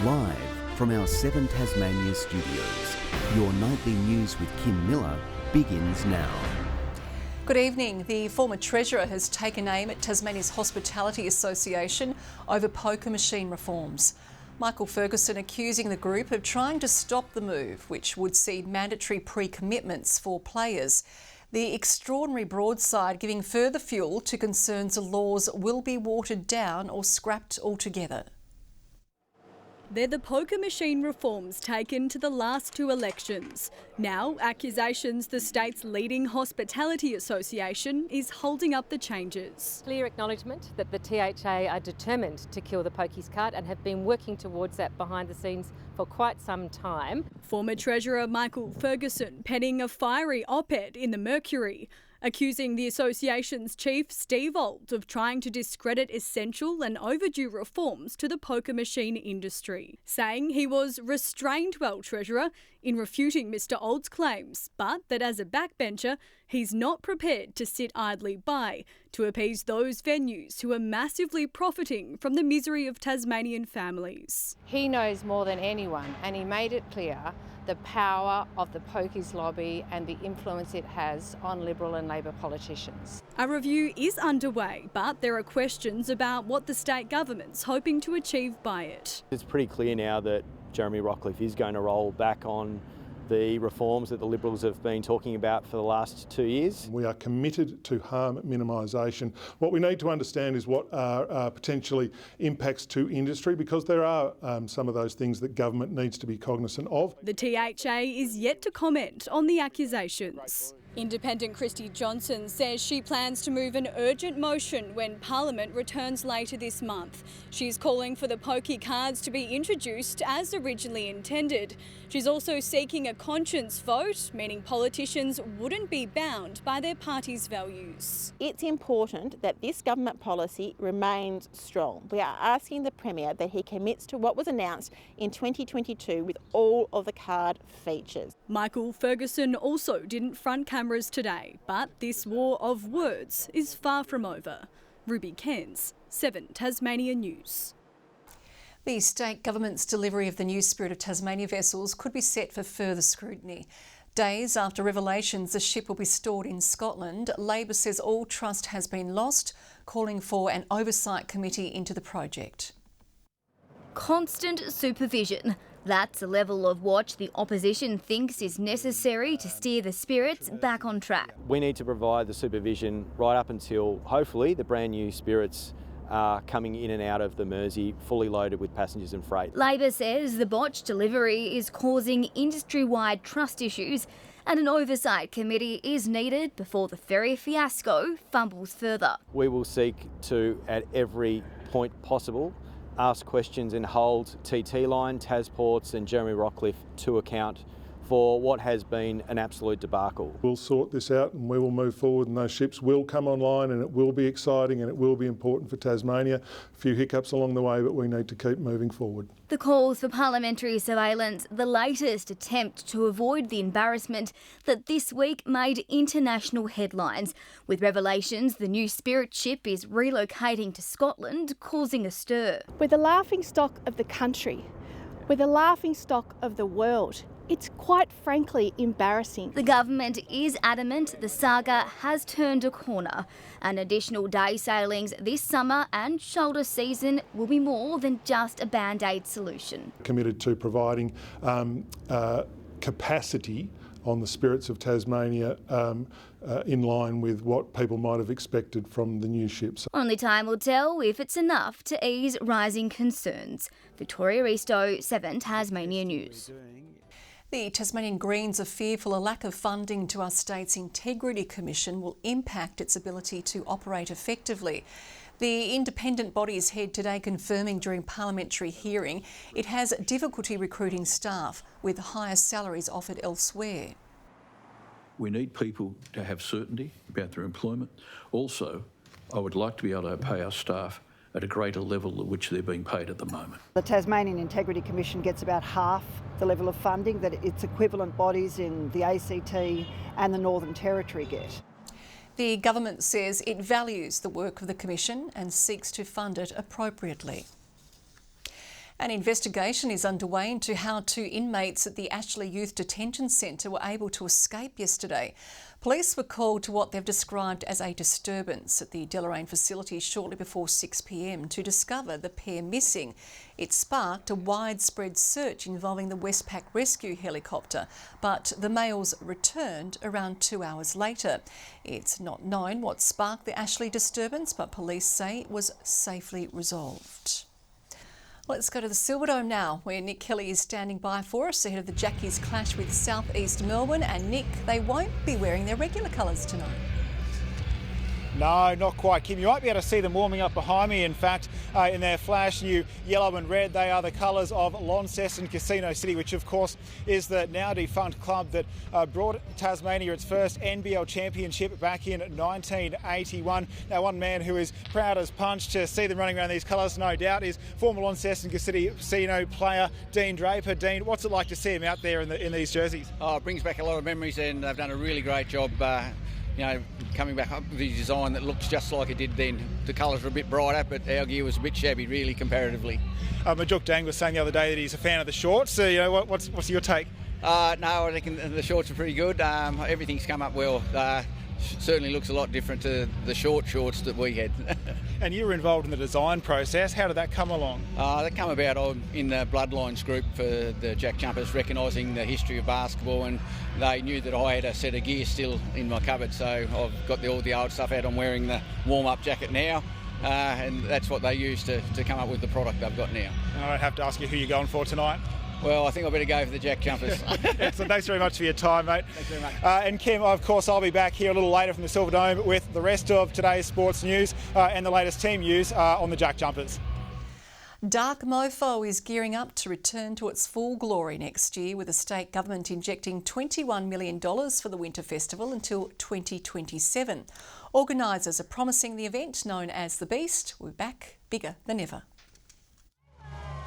Live from our 7 Tasmania studios, your nightly news with Kim Miller begins now. Good evening. The former Treasurer has taken aim at Tasmania's Hospitality Association over poker machine reforms. Michael Ferguson accusing the group of trying to stop the move, which would see mandatory pre-commitments for players. The extraordinary broadside giving further fuel to concerns the laws will be watered down or scrapped altogether. They're the poker machine reforms taken to the last 2 elections. Now, accusations the state's leading hospitality association is holding up the changes. Clear acknowledgement that the THA are determined to kill the pokies cart and have been working towards that behind the scenes for quite some time. Former Treasurer Michael Ferguson penning a fiery op-ed in the Mercury, accusing the association's chief, Steve Auld, of trying to discredit essential and overdue reforms to the poker machine industry, saying he was restrained well, Treasurer, in refuting Mr Auld's claims, but that as a backbencher, he's not prepared to sit idly by to appease those venues who are massively profiting from the misery of Tasmanian families. He knows more than anyone, and he made it clear the power of the pokies lobby and the influence it has on Liberal and Labor politicians. A review is underway, but there are questions about what the state government's hoping to achieve by it. It's pretty clear now that Jeremy Rockcliffe is going to roll back on the reforms that the Liberals have been talking about for the last 2 years. We are committed to harm minimisation. What we need to understand is what are potentially impacts to industry, because there are some of those things that government needs to be cognisant of. The THA is yet to comment on the accusations. Independent Christy Johnson says she plans to move an urgent motion when Parliament returns later this month. She's calling for the pokey cards to be introduced as originally intended. She's also seeking a conscience vote, meaning politicians wouldn't be bound by their party's values. It's important that this government policy remains strong. We are asking the Premier that he commits to what was announced in 2022 with all of the card features. Michael Ferguson also didn't front cameras today, but this war of words is far from over. Ruby Cairns, 7 Tasmania News. The state government's delivery of the new Spirit of Tasmania vessels could be set for further scrutiny. Days after revelations the ship will be stored in Scotland, Labor says all trust has been lost, calling for an oversight committee into the project. Constant supervision. That's a level of watch the opposition thinks is necessary to steer the Spirits back on track. We need to provide the supervision right up until, hopefully, the brand new Spirits are coming in and out of the Mersey fully loaded with passengers and freight. Labor says the botched delivery is causing industry-wide trust issues and an oversight committee is needed before the ferry fiasco fumbles further. We will seek to, at every point possible, ask questions and hold TT Line, Tasports and Jeremy Rockcliffe to account for what has been an absolute debacle. We'll sort this out and we will move forward, and those ships will come online and it will be exciting and it will be important for Tasmania. A few hiccups along the way, but we need to keep moving forward. The calls for parliamentary surveillance, the latest attempt to avoid the embarrassment that this week made international headlines, with revelations the new Spirit ship is relocating to Scotland, causing a stir. We're the laughingstock of the country. We're the laughingstock of the world. It's quite frankly embarrassing. The government is adamant the saga has turned a corner. And additional day sailings this summer and shoulder season will be more than just a band-aid solution. Committed to providing capacity on the Spirits of Tasmania in line with what people might have expected from the new ships. Only time will tell if it's enough to ease rising concerns. Victoria Risto, 7 Tasmania News. The Tasmanian Greens are fearful a lack of funding to our state's Integrity Commission will impact its ability to operate effectively. The independent body is head today confirming during parliamentary hearing it has difficulty recruiting staff with higher salaries offered elsewhere. We need people to have certainty about their employment. Also, I would like to be able to pay our staff at a greater level at which they're being paid at the moment. The Tasmanian Integrity Commission gets about half the level of funding that its equivalent bodies in the ACT and the Northern Territory get. The government says it values the work of the Commission and seeks to fund it appropriately. An investigation is underway into how 2 inmates at the Ashley Youth Detention Centre were able to escape yesterday. Police were called to what they've described as a disturbance at the Deloraine facility shortly before 6 p.m. to discover the pair missing. It sparked a widespread search involving the Westpac rescue helicopter, but the males returned around 2 hours later. It's not known what sparked the Ashley disturbance, but police say it was safely resolved. Let's go to the Silverdome now, where Nick Kelly is standing by for us ahead of the Jackies clash with South East Melbourne. And Nick, they won't be wearing their regular colours tonight. No, not quite, Kim. You might be able to see them warming up behind me. In fact, in their flash new yellow and red, they are the colours of Launceston Casino City, which of course is the now defunct club that brought Tasmania its first NBL championship back in 1981. Now, one man who is proud as punch to see them running around these colours, no doubt, is former Launceston Casino player Dean Draper. Dean, what's it like to see him out there in these jerseys? Oh, it brings back a lot of memories, and they've done a really great job. Coming back up with the design that looks just like it did then. The colours are a bit brighter, but our gear was a bit shabby, really, comparatively. Majuk Dang was saying the other day that he's a fan of the shorts. What's your take? No, I reckon the shorts are pretty good. Everything's come up well. Certainly looks a lot different to the shorts that we had. And you were involved in the design process. How did that come along? That came about in the Bloodlines group for the Jack Jumpers, recognising the history of basketball, and they knew that I had a set of gear still in my cupboard, so I've got all the old stuff out. I'm wearing the warm-up jacket now, and that's what they used to come up with the product they've got now. I don't have to ask you who you're going for tonight. Well, I think I better go for the Jack Jumpers. Excellent. Thanks very much for your time, mate. Thanks very much. And Kim, of course, I'll be back here a little later from the Silverdome with the rest of today's sports news and the latest team news on the Jack Jumpers. Dark Mofo is gearing up to return to its full glory next year, with the state government injecting $21 million for the Winter Festival until 2027. Organisers are promising the event, known as The Beast, will be back bigger than ever.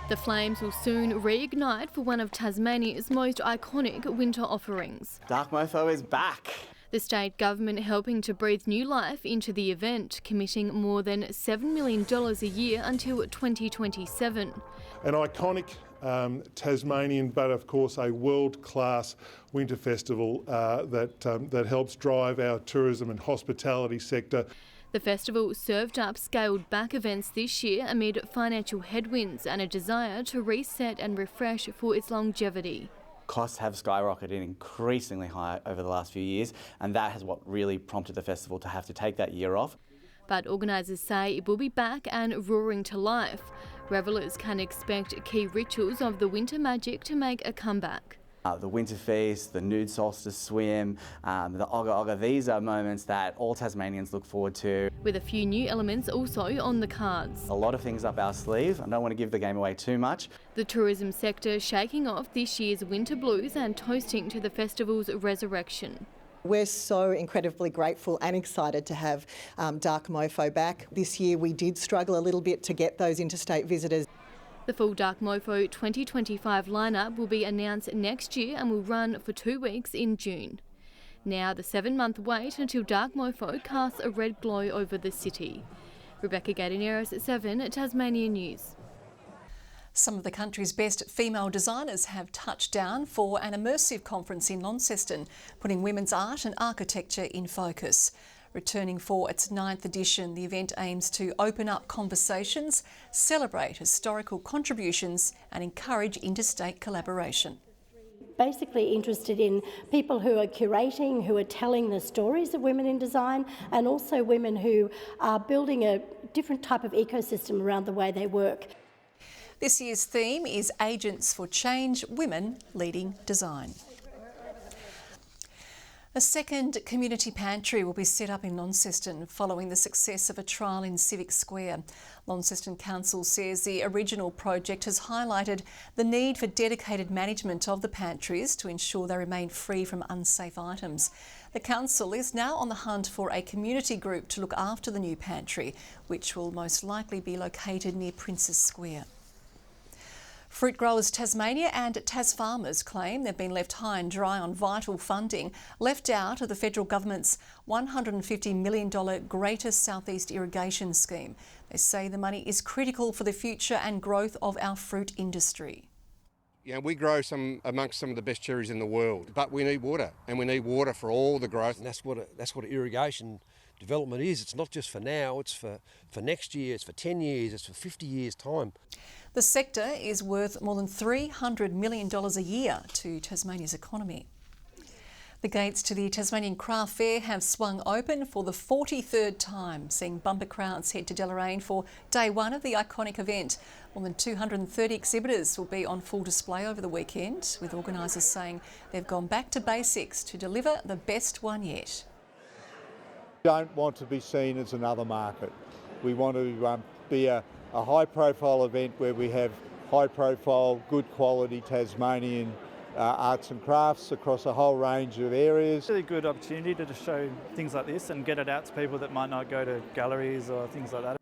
The flames will soon reignite for one of Tasmania's most iconic winter offerings. Dark Mofo is back. The state government helping to breathe new life into the event, committing more than $7 million a year until 2027. An iconic Tasmanian, but of course a world-class winter festival that helps drive our tourism and hospitality sector. The festival served up scaled-back events this year amid financial headwinds and a desire to reset and refresh for its longevity. Costs have skyrocketed increasingly high over the last few years, and that has what really prompted the festival to have to take that year off. But organisers say it will be back and roaring to life. Revellers can expect key rituals of the winter magic to make a comeback. The winter feast, the nude solstice swim, the Ogga Ogga, these are moments that all Tasmanians look forward to. With a few new elements also on the cards. A lot of things up our sleeve. I don't want to give the game away too much. The tourism sector shaking off this year's winter blues and toasting to the festival's resurrection. We're so incredibly grateful and excited to have Dark Mofo back. This year we did struggle a little bit to get those interstate visitors. The full Dark Mofo 2025 lineup will be announced next year and will run for 2 weeks in June. Now the 7-month wait until Dark Mofo casts a red glow over the city. Rebecca Gadineros at 7 Tasmanian News. Some of the country's best female designers have touched down for an immersive conference in Launceston, putting women's art and architecture in focus. Returning for its 9th edition, the event aims to open up conversations, celebrate historical contributions and encourage interstate collaboration. Basically interested in people who are curating, who are telling the stories of women in design, and also women who are building a different type of ecosystem around the way they work. This year's theme is Agents for Change, Women Leading Design. A second community pantry will be set up in Launceston following the success of a trial in Civic Square. Launceston Council says the original project has highlighted the need for dedicated management of the pantries to ensure they remain free from unsafe items. The council is now on the hunt for a community group to look after the new pantry, which will most likely be located near Princes Square. Fruit Growers Tasmania and Tas farmers claim they've been left high and dry on vital funding left out of the federal government's $150 million Greater South East Irrigation Scheme. They say the money is critical for the future and growth of our fruit industry. You know, we grow amongst some of the best cherries in the world, but we need water, and we need water for all the growth. And that's what irrigation development is. It's not just for now, it's for next year, it's for 10 years, it's for 50 years' time. The sector is worth more than $300 million a year to Tasmania's economy. The gates to the Tasmanian Craft Fair have swung open for the 43rd time, seeing bumper crowds head to Deloraine for day one of the iconic event. More than 230 exhibitors will be on full display over the weekend, with organisers saying they've gone back to basics to deliver the best one yet. We don't want to be seen as another market. We want to be a high-profile event where we have high-profile, good quality Tasmanian arts and crafts across a whole range of areas. Really good opportunity to show things like this and get it out to people that might not go to galleries or things like that.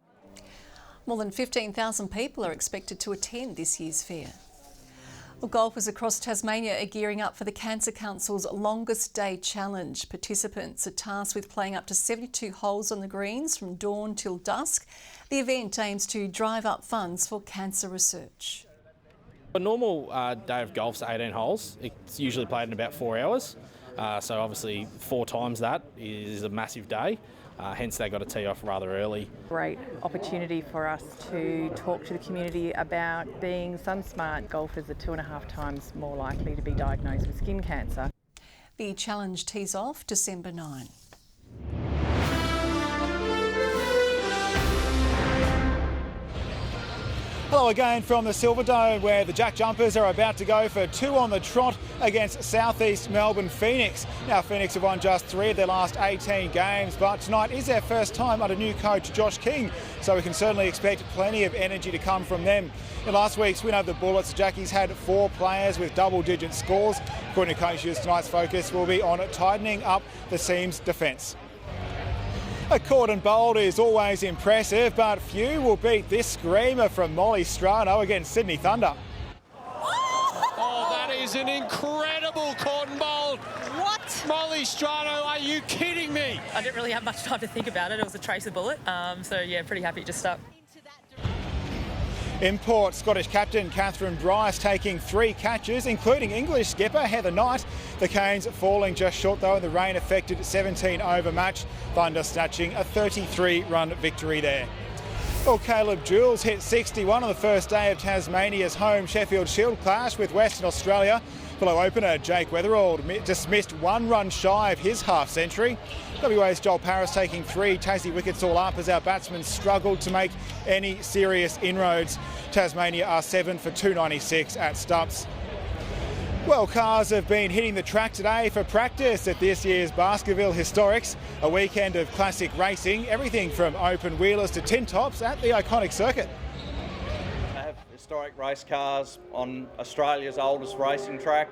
More than 15,000 people are expected to attend this year's fair. Well, golfers across Tasmania are gearing up for the Cancer Council's longest day challenge. Participants are tasked with playing up to 72 holes on the greens from dawn till dusk. The event aims to drive up funds for cancer research. A normal day of golf's 18 holes. It's usually played in about 4 hours. So obviously 4 times that is a massive day. Hence they got to tee off rather early. Great opportunity for us to talk to the community about being sun smart. Golfers are 2.5 times more likely to be diagnosed with skin cancer. The challenge tees off December 9. Hello again from the Silverdome, where the Jack Jumpers are about to go for 2 on the trot against South East Melbourne Phoenix. Now, Phoenix have won just 3 of their last 18 games, but tonight is their first time under new coach Josh King, so we can certainly expect plenty of energy to come from them. In last week's win over the Bullets, the Jackies had 4 players with double-digit scores. According to coaches, tonight's focus will be on tightening up the seams defence. A cordon bolt is always impressive, but few will beat this screamer from Molly Strano against Sydney Thunder. Oh, that is an incredible cordon bolt. What? Molly Strano, are you kidding me? I didn't really have much time to think about it. It was a tracer bullet. So, yeah, pretty happy it just stuck. In Port, Scottish captain Catherine Bryce taking 3 catches, including English skipper Heather Knight. The Canes falling just short though in the rain-affected 17-over match. Thunder snatching a 33-run victory there. Well, Caleb Jules hit 61 on the first day of Tasmania's home Sheffield Shield clash with Western Australia. Fellow opener Jake Weatherald dismissed 1 run shy of his half-century. WA's Joel Paris taking 3 Tassie wickets all up as our batsmen struggled to make any serious inroads. Tasmania are 7 for 296 at stumps. Well, cars have been hitting the track today for practice at this year's Baskerville Historics, a weekend of classic racing, everything from open wheelers to tin tops at the iconic circuit. They have historic race cars on Australia's oldest racing track.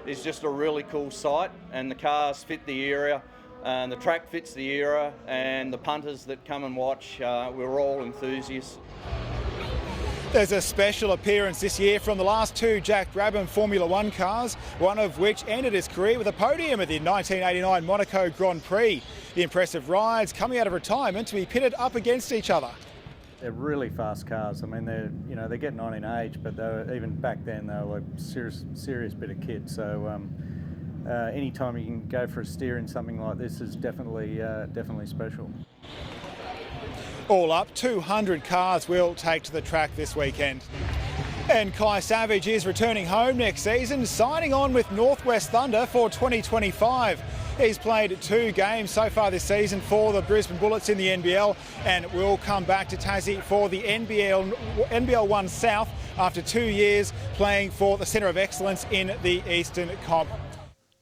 It's just a really cool sight, and the cars fit the area. And the track fits the era, and the punters that come and watch, we're all enthusiasts. There's a special appearance this year from the last 2 Jack Brabham Formula 1 cars, one of which ended his career with a podium at the 1989 Monaco Grand Prix. The impressive rides coming out of retirement to be pitted up against each other. They're really fast cars. I mean, they're getting on in age, but even back then they were like serious bit of kit. So. Any time you can go for a steer in something like this is definitely special. All up, 200 cars will take to the track this weekend. And Kai Savage is returning home next season, signing on with Northwest Thunder for 2025. He's played 2 games so far this season for the Brisbane Bullets in the NBL and will come back to Tassie for the NBL 1 South after 2 years playing for the Centre of Excellence in the Eastern Comp.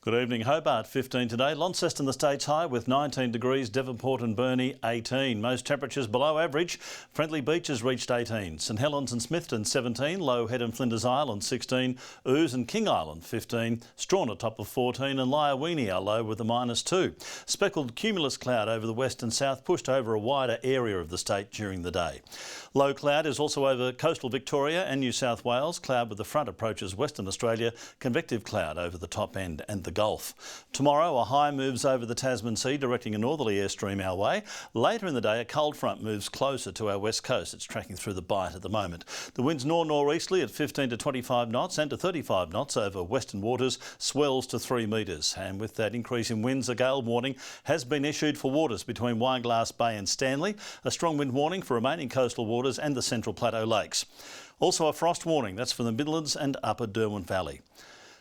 Good evening. Hobart 15 today. Launceston the state's high with 19 degrees. Devonport and Burnie 18. Most temperatures below average. Friendly Beaches reached 18. St Helens and Smithton 17. Low Head and Flinders Island 16. Ouse and King Island 15. Strawn a top of 14 and Liaweenie are low with a -2. Speckled cumulus cloud over the west and south pushed over a wider area of the state during the day. Low cloud is also over coastal Victoria and New South Wales. Cloud with the front approaches Western Australia. Convective cloud over the top end and the Gulf. Tomorrow a high moves over the Tasman Sea directing a northerly airstream our way. Later in the day a cold front moves closer to our west coast. It's tracking through the Bight at the moment. The winds north-northeasterly at 15 to 25 knots and to 35 knots over western waters, swells to 3 metres. And with that increase in winds, a gale warning has been issued for waters between Wineglass Bay and Stanley. A strong wind warning for remaining coastal waters and the Central Plateau Lakes. Also a frost warning, that's for the Midlands and Upper Derwent Valley.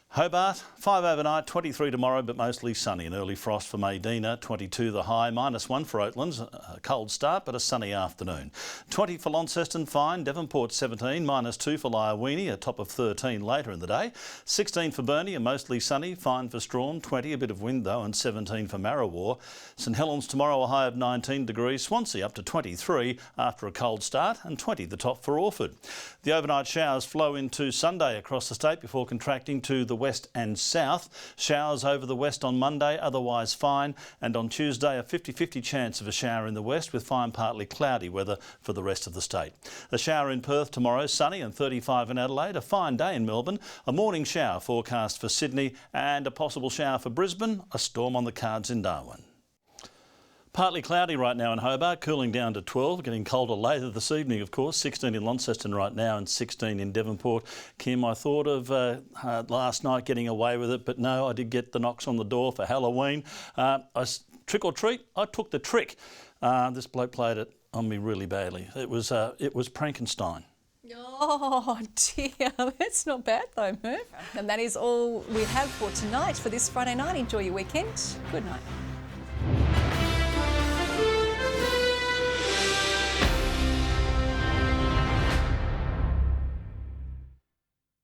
Hobart, 5 overnight, 23 tomorrow, but mostly sunny. An early frost for Maydena, 22 the high, -1 for Oatlands. A cold start, but a sunny afternoon. 20 for Launceston, fine. Devonport 17, -2 for Liaweenie, a top of 13 later in the day. 16 for Burnie, and mostly sunny, fine for Strawn. 20, a bit of wind though, and 17 for Marrawar. St Helens tomorrow, a high of 19 degrees. Swansea up to 23 after a cold start, and 20 the top for Orford. The overnight showers flow into Sunday across the state before contracting to the west and south. Showers over the west on Monday, otherwise fine, and on Tuesday a 50-50 chance of a shower in the west with fine partly cloudy weather for the rest of the state. A shower in Perth tomorrow, sunny and 35 in Adelaide. A fine day in Melbourne. A morning shower forecast for Sydney and a possible shower for Brisbane. A storm on the cards in Darwin. Partly cloudy right now in Hobart, cooling down to 12, getting colder later this evening, of course. 16 in Launceston right now and 16 in Devonport. Kim, I thought of last night getting away with it, but no, I did get the knocks on the door for Halloween. Trick or treat, I took the trick. This bloke played it on me really badly. It was Frankenstein. Oh dear, that's not bad though, Murph. And that is all we have for tonight for this Friday night. Enjoy your weekend. Good night.